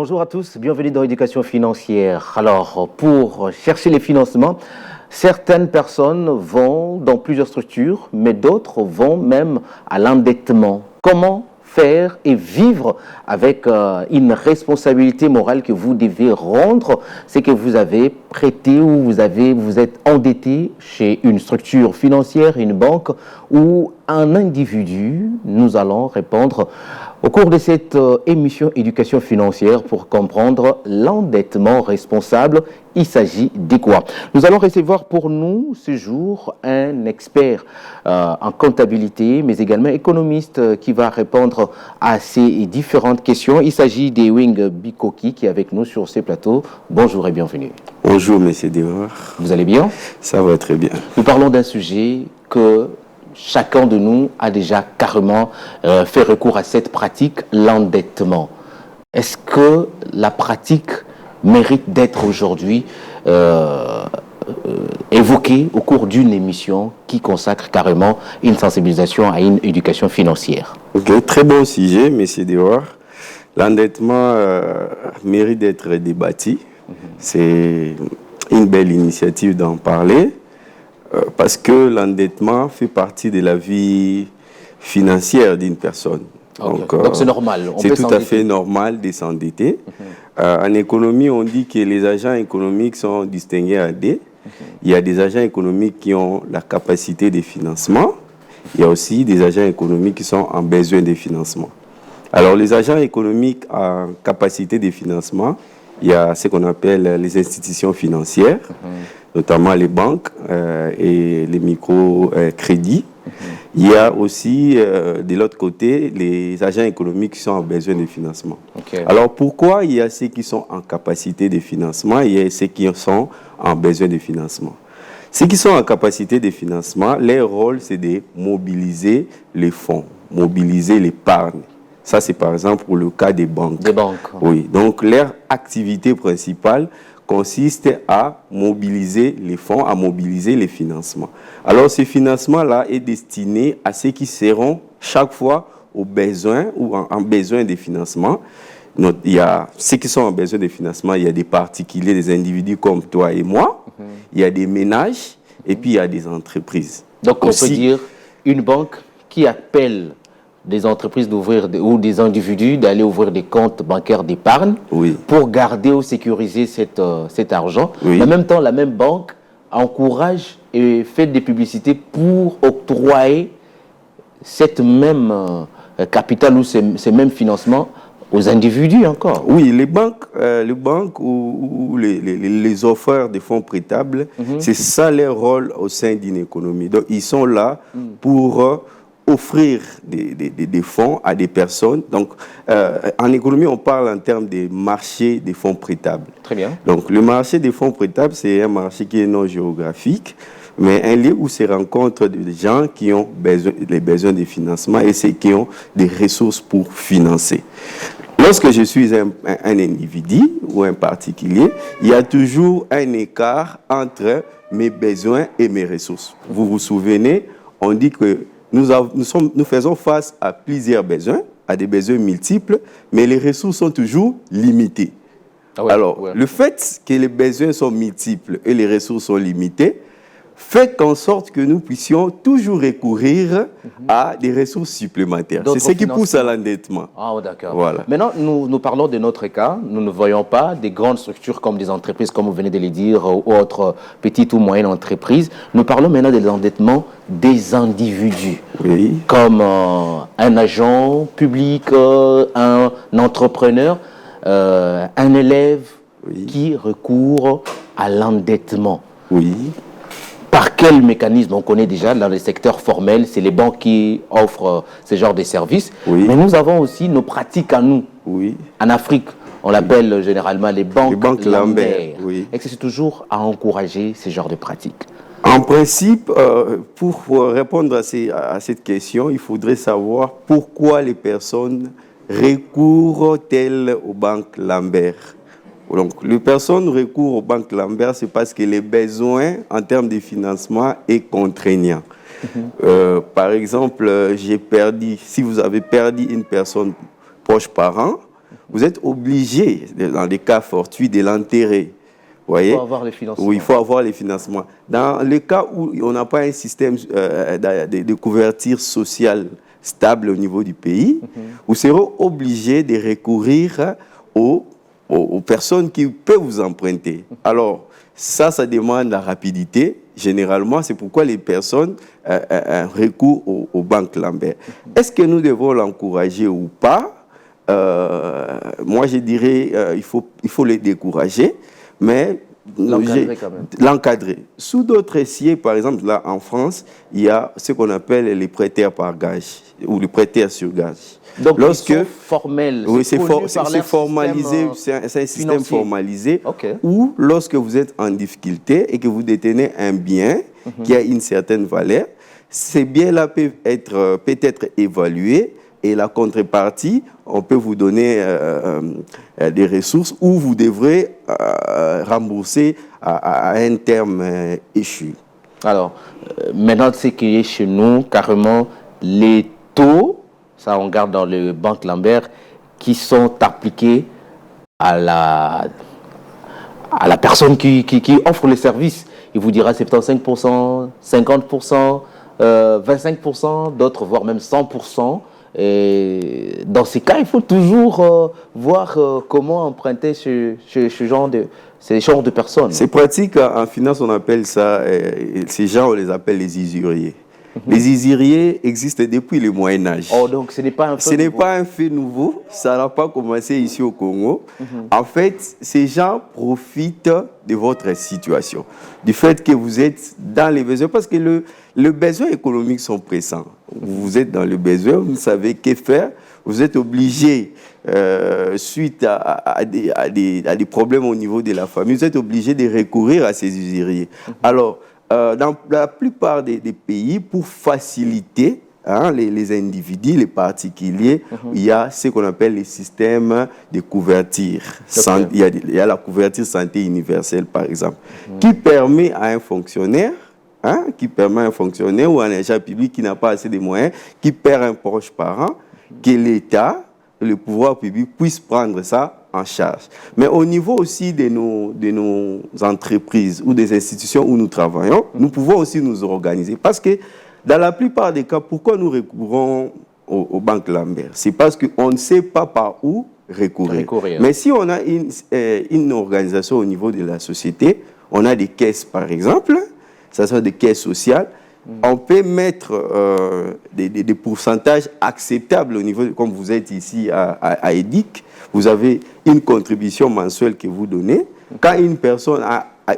bonjour à tous, bienvenue dans l'éducation financière. Alors, pour chercher les financements, certaines personnes vont dans plusieurs structures, mais d'autres vont même à l'endettement. Comment faire et vivre avec une responsabilité morale que vous devez rendre, c'est que vous avez prêté ou vous êtes endetté chez une structure financière, une banque ou un individu. Nous allons répondre au cours de cette émission éducation financière pour comprendre l'endettement responsable. Il s'agit de quoi? Nous allons recevoir pour nous ce jour un expert en comptabilité, mais également économiste qui va répondre à ces différentes questions. Il s'agit d'Ewing Bikoki qui est avec nous sur ce plateau. Bonjour et bienvenue. Bonjour, monsieur Dewar. Vous allez bien? Ça va très bien. Nous parlons d'un sujet que chacun de nous a déjà carrément fait recours à cette pratique, l'endettement. Est-ce que la pratique mérite d'être aujourd'hui évoquée au cours d'une émission qui consacre carrément une sensibilisation à une éducation financière? Ok, très bon sujet, monsieur Dewar. L'endettement mérite d'être débattu. C'est une belle initiative d'en parler. Parce que l'endettement fait partie de la vie financière d'une personne. Okay. Donc c'est normal. C'est tout à fait normal de s'endetter. En économie, on dit que les agents économiques sont distingués à deux. Il y a des agents économiques qui ont la capacité de financement. Il y a aussi des agents économiques qui sont en besoin de financement. Alors les agents économiques en capacité de financement, il y a ce qu'on appelle les institutions financières, notamment les banques et les micro-crédits. Il y a aussi, de l'autre côté, les agents économiques qui sont en besoin de financement. Okay. Alors, pourquoi il y a ceux qui sont en capacité de financement et il y a ceux qui sont en besoin de financement? Ceux qui sont en capacité de financement, leur rôle, c'est de mobiliser les fonds, mobiliser l'épargne. Ça, c'est par exemple pour le cas des banques. Des banques. Oui, donc leur activité principale consiste à mobiliser les fonds, à mobiliser les financements. Alors, ce financement-là est destiné à ceux qui seront chaque fois au besoin ou en besoin de financement. Il y a ceux qui sont en besoin de financement, il y a des particuliers, des individus comme toi et moi, il y a des ménages et puis il y a des entreprises. Donc, on peut dire une banque qui appelle des entreprises d'ouvrir ou des individus d'aller ouvrir des comptes bancaires d'épargne pour garder ou sécuriser cet argent. Oui. En même temps, la même banque encourage et fait des publicités pour octroyer cette même capital ou ces mêmes financements aux individus encore. Oui, les banques ou les offreurs de fonds prêtables, c'est ça leur rôle au sein d'une économie. Donc, ils sont là pour offrir des fonds à des personnes. Donc, en économie, on parle en termes de marché des fonds prêtables. Très bien. Donc, le marché des fonds prêtables, c'est un marché qui est non géographique, mais un lieu où se rencontrent des gens qui ont les besoins de financement et ceux qui ont des ressources pour financer. Lorsque je suis un individu ou un particulier, il y a toujours un écart entre mes besoins et mes ressources. Vous vous souvenez, on dit que nous faisons face à plusieurs besoins, à des besoins multiples, mais les ressources sont toujours limitées. Le fait que les besoins sont multiples et les ressources sont limitées fait qu'en sorte que nous puissions toujours recourir à des ressources supplémentaires. C'est ce qui pousse à l'endettement. Ah, d'accord. Voilà. Maintenant, nous parlons de notre cas. Nous ne voyons pas des grandes structures comme des entreprises, comme vous venez de le dire, ou autres petites ou moyennes entreprises. Nous parlons maintenant de l'endettement des individus, comme un agent public, un entrepreneur, un élève qui recourt à l'endettement. Oui. Par quel mécanisme? On connaît déjà dans le secteur formel, c'est les banques qui offrent ce genre de services. Mais nous avons aussi nos pratiques à nous. En Afrique, on l'appelle généralement les banques Lambert. Est-ce que c'est toujours à encourager ce genre de pratiques? En principe, pour répondre à cette question, il faudrait savoir pourquoi les personnes recourent-elles aux banques Lambert. Donc, les personnes recourent aux banques Lambert, c'est parce que les besoins en termes de financement est contraignant. Par exemple, si vous avez perdu une personne proche parent, vous êtes obligé, dans des cas fortuits, de l'enterrer. Il faut avoir les financements. Oui, il faut avoir les financements. Dans le cas où on n'a pas un système de couverture sociale stable au niveau du pays, vous serez obligé de recourir aux personnes qui peuvent vous emprunter. Alors, ça demande la rapidité. Généralement, c'est pourquoi les personnes recourent aux banques Lambert. Est-ce que nous devons l'encourager ou pas? Moi, je dirais il faut les décourager, mais l'encadrer. Sous d'autres sièges, par exemple, là en France, il y a ce qu'on appelle les prêteurs par gage ou les prêteurs sur gage. Donc, ils sont formels. Oui, c'est formalisé, c'est un système formalisé où, lorsque vous êtes en difficulté et que vous détenez un bien qui a une certaine valeur, ces biens-là peuvent être peut-être évalués et la contrepartie, on peut vous donner des ressources où vous devrez rembourser à un terme échu. Alors, maintenant, ce qui est chez nous, carrément, les taux, ça on garde dans le Banque Lambert, qui sont appliqués à la personne qui offre le service. Il vous dira 75%, 50%, 25%, d'autres voire même 100%. Et dans ces cas, il faut toujours voir comment emprunter ce genre de personnes. C'est pratique, en finance, on appelle ça, ces gens, on les appelle les usuriers. Les usuriers existent depuis le Moyen-Âge. Oh, donc ce n'est pas un fait nouveau. Pas un fait nouveau, ça n'a pas commencé ici au Congo. En fait, ces gens profitent de votre situation, du fait que vous êtes dans les besoins, parce que les besoins économiques sont pressants. Vous êtes dans le besoin, vous ne savez que faire, vous êtes obligé, suite à des problèmes au niveau de la famille, vous êtes obligé de recourir à ces usuriers. Alors, dans la plupart des pays, pour faciliter les individus, les particuliers, il y a ce qu'on appelle les systèmes de couverture. Il y a la couverture santé universelle, par exemple, qui permet à un fonctionnaire, ou à un agent public qui n'a pas assez de moyens, qui perd un proche parent, que l'État, le pouvoir public, puisse prendre ça en charge. Mais au niveau aussi de nos entreprises ou des institutions où nous travaillons, nous pouvons aussi nous organiser. Parce que dans la plupart des cas, pourquoi nous recourons aux banques Lambert? C'est parce qu'on ne sait pas par où recourir. Mais si on a une organisation au niveau de la société, on a des caisses par exemple, ça sont des caisses sociales, on peut mettre des pourcentages acceptables au niveau, comme vous êtes ici à EDIC, vous avez une contribution mensuelle que vous donnez. Quand une personne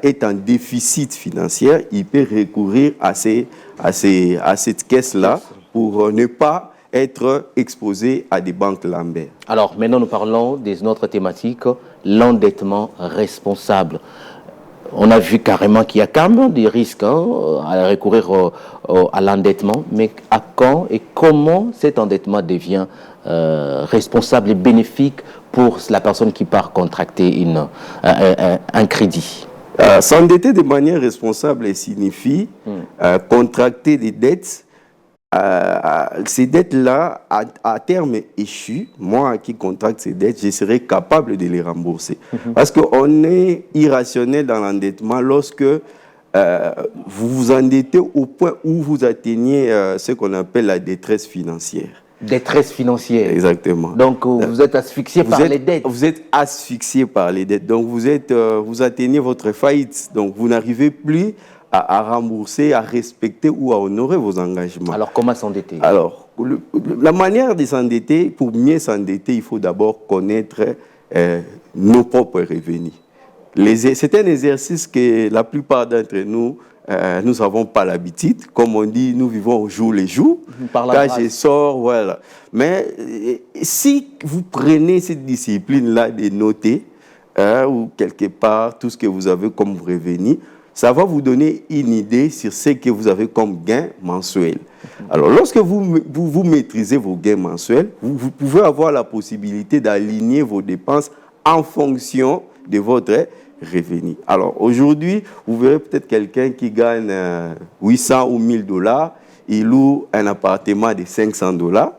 est en déficit financier, il peut recourir à cette caisse-là pour ne pas être exposé à des banques Lambert. Alors, maintenant, nous parlons d'une autre thématique, l'endettement responsable. On a vu carrément qu'il y a quand même des risques à recourir à l'endettement, mais à quand et comment cet endettement devient responsable et bénéfique pour la personne qui part contracter un crédit? S'endetter de manière responsable signifie contracter des dettes. Ces dettes-là, à terme échu, moi qui contracte ces dettes, je serai capable de les rembourser. Parce qu'on est irrationnel dans l'endettement lorsque vous vous endettez au point où vous atteignez ce qu'on appelle la détresse financière. Détresse financière. Exactement. Donc, vous êtes asphyxié par les dettes. Vous êtes asphyxié par les dettes. Donc, vous atteignez votre faillite. Donc, vous n'arrivez plus à rembourser, à respecter ou à honorer vos engagements. Alors, comment s'endetter? Alors, la manière de s'endetter, pour mieux s'endetter, il faut d'abord connaître nos propres revenus. C'est un exercice que la plupart d'entre nous, nous n'avons pas l'habitude. Comme on dit, nous vivons au jour le jour. Quand je sors, voilà. Mais si vous prenez cette discipline-là de noter, ou quelque part, tout ce que vous avez comme revenu, ça va vous donner une idée sur ce que vous avez comme gain mensuel. Alors, lorsque vous maîtrisez vos gains mensuels, vous pouvez avoir la possibilité d'aligner vos dépenses en fonction de votre revenu. Alors, aujourd'hui, vous verrez peut-être quelqu'un qui gagne 800 ou 1000 $, il loue un appartement de 500 $.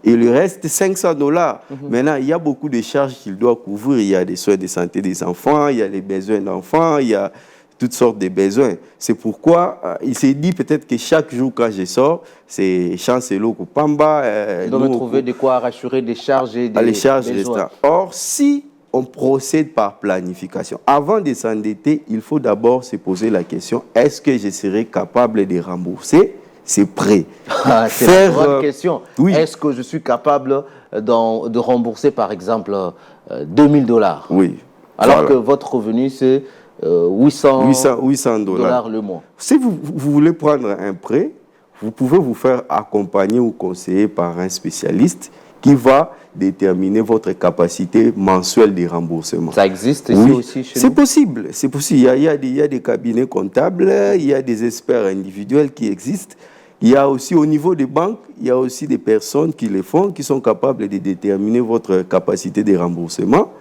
et le reste, $500. Maintenant, il y a beaucoup de charges qu'il doit couvrir. Il y a des soins de santé des enfants, il y a les besoins d'enfants, il y a toutes sortes de besoins. C'est pourquoi il s'est dit peut-être que chaque jour quand je sors, c'est Chancelo Kupamba. Il doit me trouver de quoi rassurer des charges et des les charges besoins. Or, si on procède par planification, avant de s'endetter, il faut d'abord se poser la question, est-ce que je serai capable de rembourser ces prêts? C'est la grande question. Oui. Est-ce que je suis capable de rembourser, par exemple, $2000? Oui. Alors que votre revenu, c'est $800 le mois. Si vous voulez prendre un prêt, vous pouvez vous faire accompagner ou conseiller par un spécialiste qui va déterminer votre capacité mensuelle de remboursement. Ça existe ici aussi chez nous? C'est possible. Il y a des cabinets comptables, il y a des experts individuels qui existent. Il y a aussi au niveau des banques, il y a aussi des personnes qui le font, qui sont capables de déterminer votre capacité de remboursement.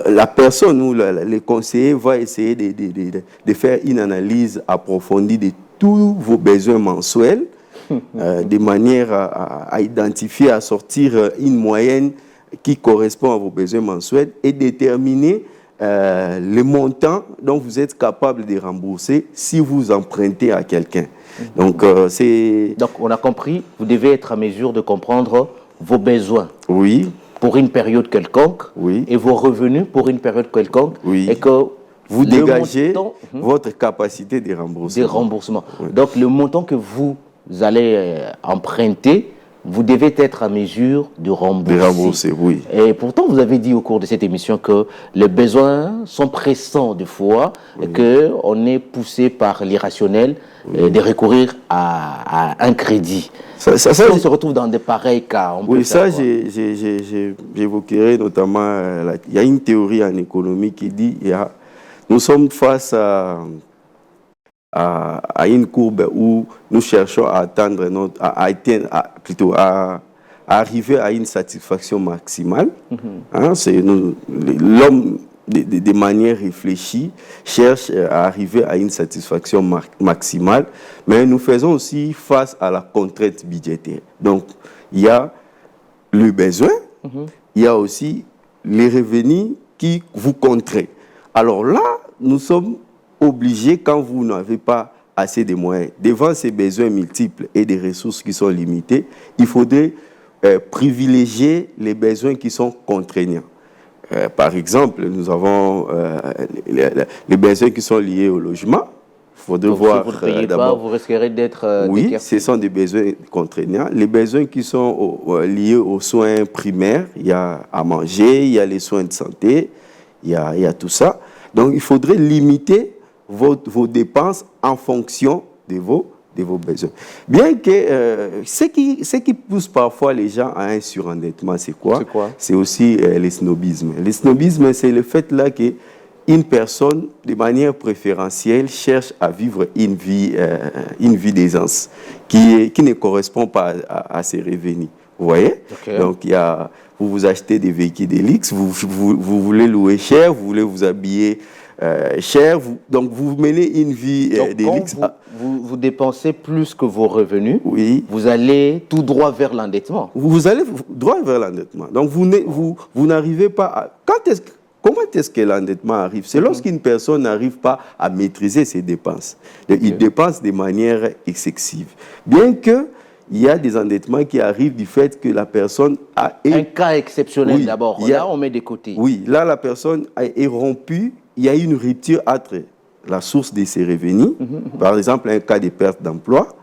La personne ou le conseiller va essayer de faire une analyse approfondie de tous vos besoins mensuels, de manière à identifier, à sortir une moyenne qui correspond à vos besoins mensuels et déterminer le montant dont vous êtes capable de rembourser si vous empruntez à quelqu'un. Donc, on a compris, vous devez être à mesure de comprendre vos besoins. Oui. Pour une période quelconque, et vos revenus pour une période quelconque, et que vous dégagez votre capacité de remboursement. Donc, le montant que vous allez emprunter, vous devez être à mesure de rembourser. Et pourtant, vous avez dit au cours de cette émission que les besoins sont pressants de fois, et qu'on est poussé par l'irrationnel de recourir à un crédit. On se retrouve dans des pareils cas. J'évoquerai notamment, il y a une théorie en économie qui dit nous sommes face à une courbe où nous cherchons à atteindre à arriver à une satisfaction maximale. L'homme, de manière réfléchie, cherche à arriver à une satisfaction maximale, mais nous faisons aussi face à la contrainte budgétaire. Donc, il y a le besoin, il y a aussi les revenus qui vous contraignent. Alors là, nous sommes obligés, quand vous n'avez pas assez de moyens, devant ces besoins multiples et des ressources qui sont limitées, il faudrait privilégier les besoins qui sont contraignants. Par exemple, nous avons les besoins qui sont liés au logement. Il faudrait voir si vous ne payez pas, vous risquerez d'être ce sont des besoins contraignants. Les besoins qui sont liés aux soins primaires, il y a à manger, il y a les soins de santé, il y a tout ça. Donc, il faudrait limiter vos dépenses en fonction de vos besoins. Bien que ce qui pousse parfois les gens à un surendettement, c'est quoi? C'est aussi le snobisme. Le snobisme, c'est le fait là qu'une personne, de manière préférentielle, cherche à vivre une vie d'aisance qui ne correspond pas à ses revenus. Vous voyez? Donc, vous achetez des véhicules de luxe, vous voulez louer cher, vous voulez vous habiller cher, donc vous menez une vie de luxe. Vous dépensez plus que vos revenus, vous allez tout droit vers l'endettement. Vous allez droit vers l'endettement. Donc vous n'arrivez pas à... Comment est-ce que l'endettement arrive? C'est lorsqu'une personne n'arrive pas à maîtriser ses dépenses. Il dépense de manière excessive. Bien que il y a des endettements qui arrivent du fait que la personne a... Un cas exceptionnel d'abord. Là, on met de côté. Oui, là, la personne est rompue. Il y a une rupture entre la source de ses revenus, par exemple un cas de perte d'emploi.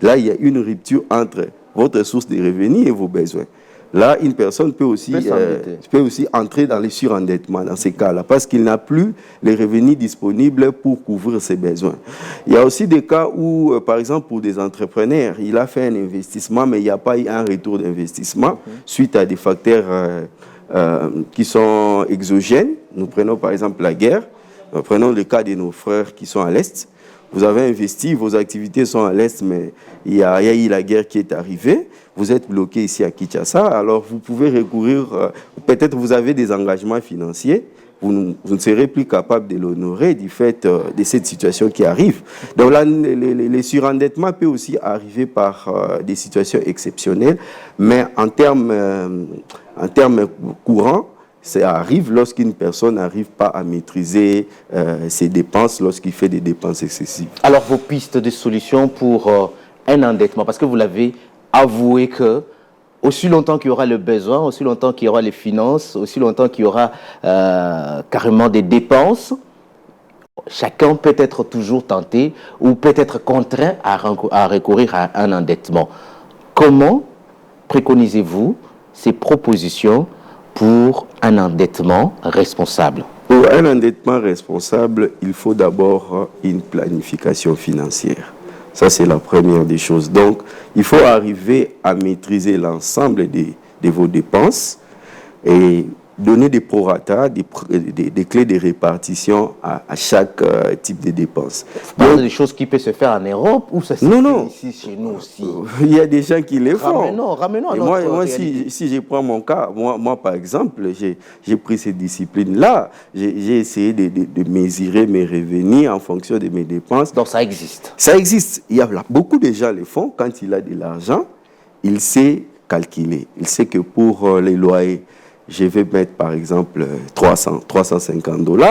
Là, il y a une rupture entre votre source de revenus et vos besoins. Là, une personne peut aussi entrer dans le surendettement dans ces cas-là, parce qu'il n'a plus les revenus disponibles pour couvrir ses besoins. Il y a aussi des cas où, par exemple, pour des entrepreneurs, il a fait un investissement, mais il n'y a pas eu un retour d'investissement suite à des facteurs qui sont exogènes. Nous prenons par exemple la guerre, prenons le cas de nos frères qui sont à l'Est, vous avez investi, vos activités sont à l'Est, mais il y a eu la guerre qui est arrivée. Vous êtes bloqué ici à Kinshasa, alors vous pouvez recourir, peut-être vous avez des engagements financiers, vous ne serez plus capable de l'honorer du fait de cette situation qui arrive. Donc là, les surendettements peuvent aussi arriver par des situations exceptionnelles, mais en termes courants, ça arrive lorsqu'une personne n'arrive pas à maîtriser ses dépenses, lorsqu'il fait des dépenses excessives. Alors, vos pistes de solutions pour un endettement, parce que vous l'avez avoué que aussi longtemps qu'il y aura le besoin, aussi longtemps qu'il y aura les finances, aussi longtemps qu'il y aura carrément des dépenses, chacun peut être toujours tenté ou peut être contraint à recourir à un endettement. Comment préconisez-vous ces propositions pour un endettement responsable? Pour un endettement responsable, il faut d'abord une planification financière. Ça, c'est la première des choses. Donc, il faut arriver à maîtriser l'ensemble de vos dépenses et donner des prorata, des clés de répartition à chaque type de dépenses. Donc, des choses qui peuvent se faire en Europe ou ça se fait ici chez nous aussi? Il y a des gens qui les font. Ramenons à moi si je prends mon cas, moi par exemple, j'ai pris ces disciplines-là. J'ai essayé de mesurer mes revenus en fonction de mes dépenses. Donc ça existe? Ça existe. Beaucoup de gens le font. Quand il a de l'argent, il sait calculer. Il sait que pour les loyers, je vais mettre par exemple 350 $.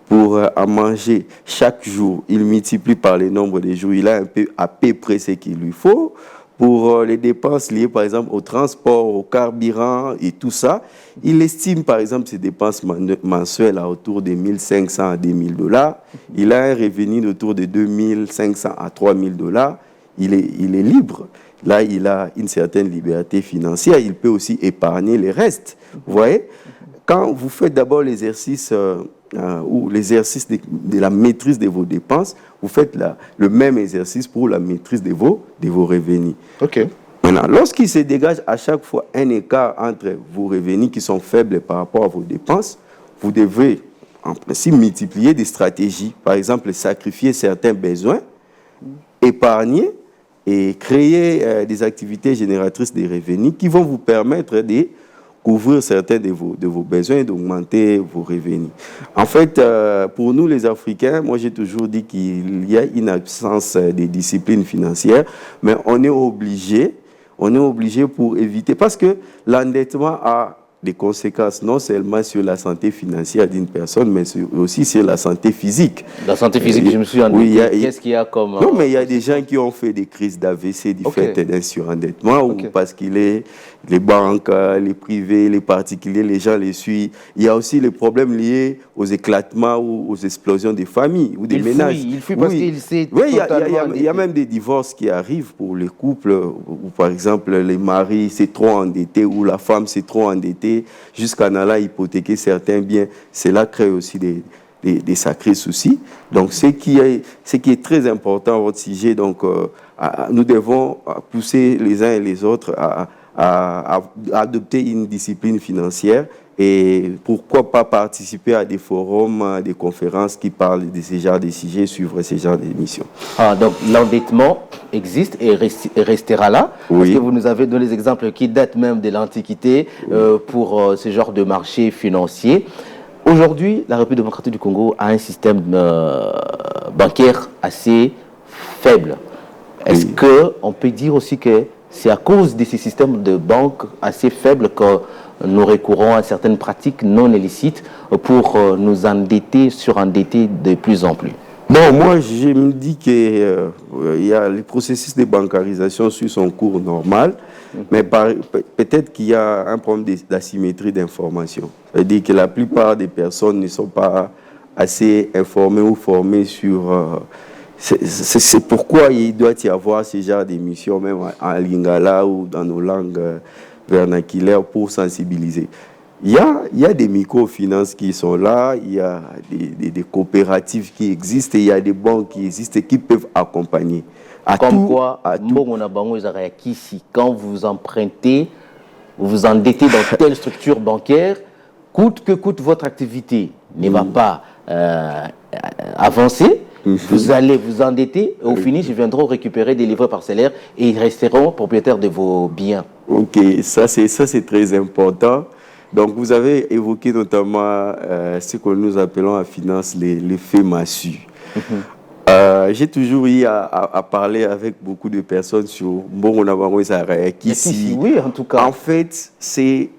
Pour à manger chaque jour, il multiplie par le nombre de jours, il a à peu près ce qu'il lui faut. Pour les dépenses liées par exemple au transport, au carburant et tout ça, il estime par exemple ses dépenses mensuelles à autour de 1 500 à 2 000 $. Il a un revenu d'autour de 2 500 à 3 000 $. Il est libre. Là, il a une certaine liberté financière. Il peut aussi épargner les restes. Vous voyez, quand vous faites d'abord l'exercice ou l'exercice de la maîtrise de vos dépenses, vous faites le même exercice pour la maîtrise de vos revenus. OK. Maintenant, lorsqu'il se dégage à chaque fois un écart entre vos revenus qui sont faibles par rapport à vos dépenses, vous devez en principe multiplier des stratégies. Par exemple, sacrifier certains besoins, épargner et créer des activités génératrices de revenus qui vont vous permettre de couvrir certains de vos besoins et d'augmenter vos revenus. En fait, pour nous les Africains, moi j'ai toujours dit qu'il y a une absence de discipline financière, mais on est obligé pour éviter, parce que l'endettement a des conséquences non seulement sur la santé financière d'une personne, mais aussi sur la santé physique. La santé physique, je me suis endetté. Oui, qu'est-ce qu'il y a comme... Non, mais il y a des gens qui ont fait des crises d'AVC du fait d'un surendettement, ou parce qu'il est les banques, les privés, les particuliers, les gens les suivent. Il y a aussi les problèmes liés aux éclatements ou aux explosions des familles ou des ménages. Il fuit parce qu'il sait il y a même des divorces qui arrivent pour les couples où, par exemple, les maris s'est trop endettés ou la femme s'est trop endettée jusqu'à en allant hypothéquer certains biens. Cela crée aussi des sacrés soucis. Donc, ce qui est très important, votre sujet, donc, nous devons pousser les uns et les autres à adopter une discipline financière et pourquoi pas participer à des forums, des conférences qui parlent de ce genre de sujets, suivre ce genre d'émissions. Donc l'endettement existe et restera là, parce que vous nous avez donné des exemples qui datent même de l'Antiquité pour ce genre de marché financier. Aujourd'hui, la République démocratique du Congo a un système bancaire assez faible. Est-ce qu'on peut dire aussi que c'est à cause de ces systèmes de banque assez faibles que nous recourons à certaines pratiques non illicites pour nous endetter, surendetter de plus en plus? Bon, moi, je me dis que le processus de bancarisation suit son cours normal, mais peut-être qu'il y a un problème d'asymétrie d'information. C'est-à-dire que la plupart des personnes ne sont pas assez informées ou formées sur... C'est pourquoi il doit y avoir ce genre d'émissions, même en lingala ou dans nos langues vernaculaires, pour sensibiliser. Il y a des microfinances qui sont là, il y a des coopératives qui existent, et il y a des banques qui existent et qui peuvent accompagner. Quand vous empruntez, vous vous endettez dans telle structure bancaire, coûte que coûte votre activité ne va pas avancer. Vous allez vous endetter et au finish, ils viendront récupérer des livrets parcellaires et ils resteront propriétaires de vos biens. Ok, ça c'est très important. Donc vous avez évoqué notamment ce que nous appelons en finance l'effet massue. J'ai toujours eu à parler avec beaucoup de personnes sur bon on a ici. Oui, en tout cas. En fait, c'est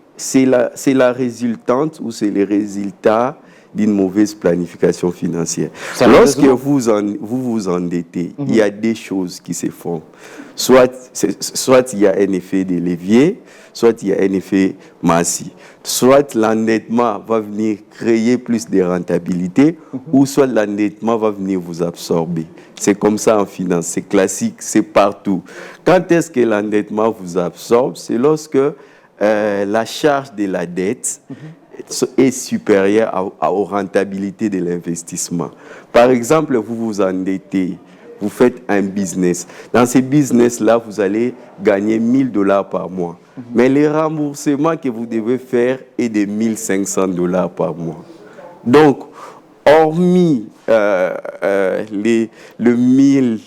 la résultante ou c'est les résultats d'une mauvaise planification financière. Lorsque vous vous endettez, il y a des choses qui se font. Soit il y a un effet de levier, soit il y a un effet massif. Soit l'endettement va venir créer plus de rentabilité, ou soit l'endettement va venir vous absorber. C'est comme ça en finance, c'est classique, c'est partout. Quand est-ce que l'endettement vous absorbe? C'est lorsque la charge de la dette est supérieure aux rentabilités de l'investissement. Par exemple, vous vous endettez, vous faites un business. Dans ce business-là, vous allez gagner $1000 par mois. Mais le remboursement que vous devez faire est de $1500 par mois. Donc, hormis le $1000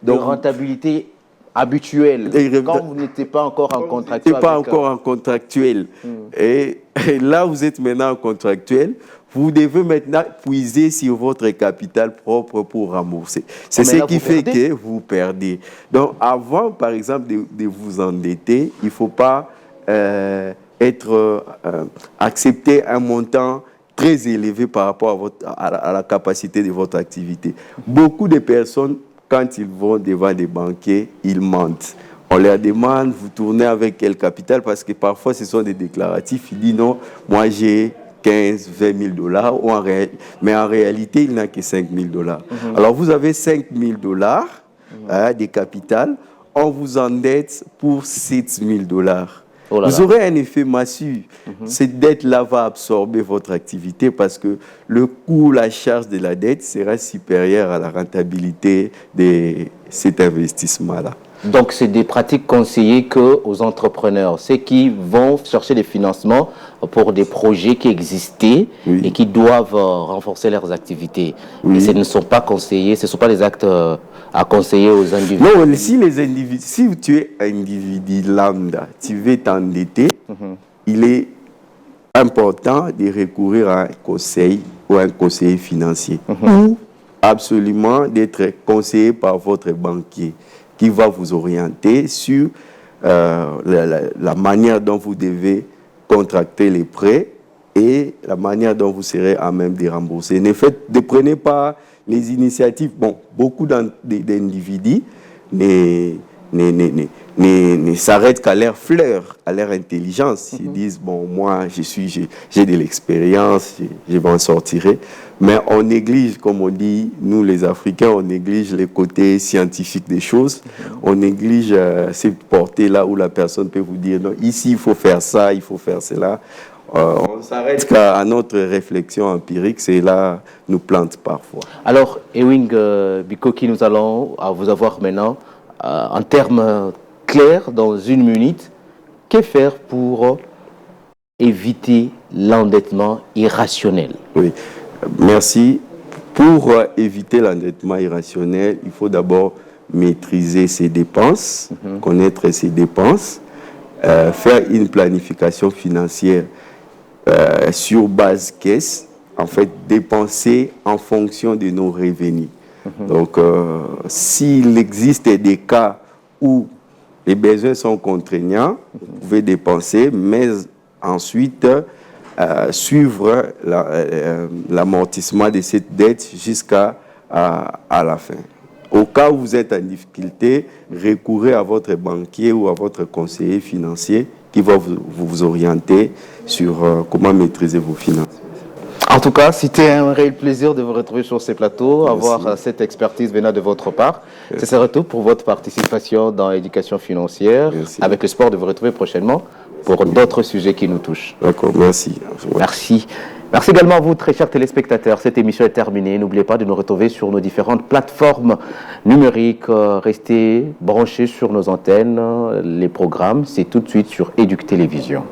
de rentabilité habituelle, quand vous n'étiez pas encore en contractuel. Pas encore en contractuel. Et là, vous êtes maintenant en contractuel. Vous devez maintenant puiser sur votre capital propre pour rembourser. C'est ce qui fait que vous perdez. Donc, avant, par exemple, de vous endetter, il ne faut pas accepter un montant très élevé par rapport à la capacité de votre activité. Beaucoup de personnes, quand ils vont devant des banquiers, ils mentent. On leur demande, vous tournez avec quel capital? Parce que parfois, ce sont des déclaratifs. Ils disent non, moi j'ai 15, 20 000 dollars. Mais en réalité, il n'a que 5 000 dollars. Alors, vous avez 5 000 dollars de capital. On vous endette pour 7 000 dollars. Oh là là. Vous aurez un effet massif. Cette dette-là va absorber votre activité parce que le coût, la charge de la dette sera supérieure à la rentabilité de cet investissement-là. Donc, c'est des pratiques conseillées aux entrepreneurs, ceux qui vont chercher des financements pour des projets qui existaient et qui doivent renforcer leurs activités. Et ce ne sont pas conseillés, ce ne sont pas des actes à conseiller aux individus. Non, si tu es un individu lambda, tu veux t'endetter, il est important de recourir à un conseil ou un conseiller financier. Ou absolument d'être conseillé par votre banquier, qui va vous orienter sur la manière dont vous devez contracter les prêts et la manière dont vous serez à même de rembourser. Ne prenez pas les initiatives. Bon, beaucoup d'individus ne s'arrêtent qu'à leur fleur, à leur intelligence. Ils disent, bon, moi, j'ai de l'expérience, je m'en sortirai. Mais on néglige, comme on dit, nous les Africains, on néglige les côtés scientifiques des choses. On néglige cette portée-là où la personne peut vous dire, non, ici, il faut faire ça, il faut faire cela. On s'arrête qu'à notre réflexion empirique, c'est là nous plante parfois. Alors, Ewing Bikoki, nous allons vous avoir maintenant, en termes clairs, dans une minute, que faire pour éviter l'endettement irrationnel? Oui. Merci. Pour éviter l'endettement irrationnel, il faut d'abord maîtriser ses dépenses, connaître ses dépenses, faire une planification financière sur base caisse, en fait, dépenser en fonction de nos revenus. Donc, s'il existe des cas où les besoins sont contraignants, vous pouvez dépenser, mais ensuite suivre l'amortissement de cette dette jusqu'à la fin. Au cas où vous êtes en difficulté, recourez à votre banquier ou à votre conseiller financier qui va vous orienter sur comment maîtriser vos finances. En tout cas, c'était un réel plaisir de vous retrouver sur ces plateaux, avoir cette expertise venant de votre part. C'est surtout pour votre participation dans l'éducation financière, avec l'espoir de vous retrouver prochainement pour d'autres sujets qui nous touchent. D'accord, merci. Merci. Merci également à vous, très chers téléspectateurs. Cette émission est terminée. N'oubliez pas de nous retrouver sur nos différentes plateformes numériques. Restez branchés sur nos antennes. Les programmes, c'est tout de suite sur Éduc Télévision.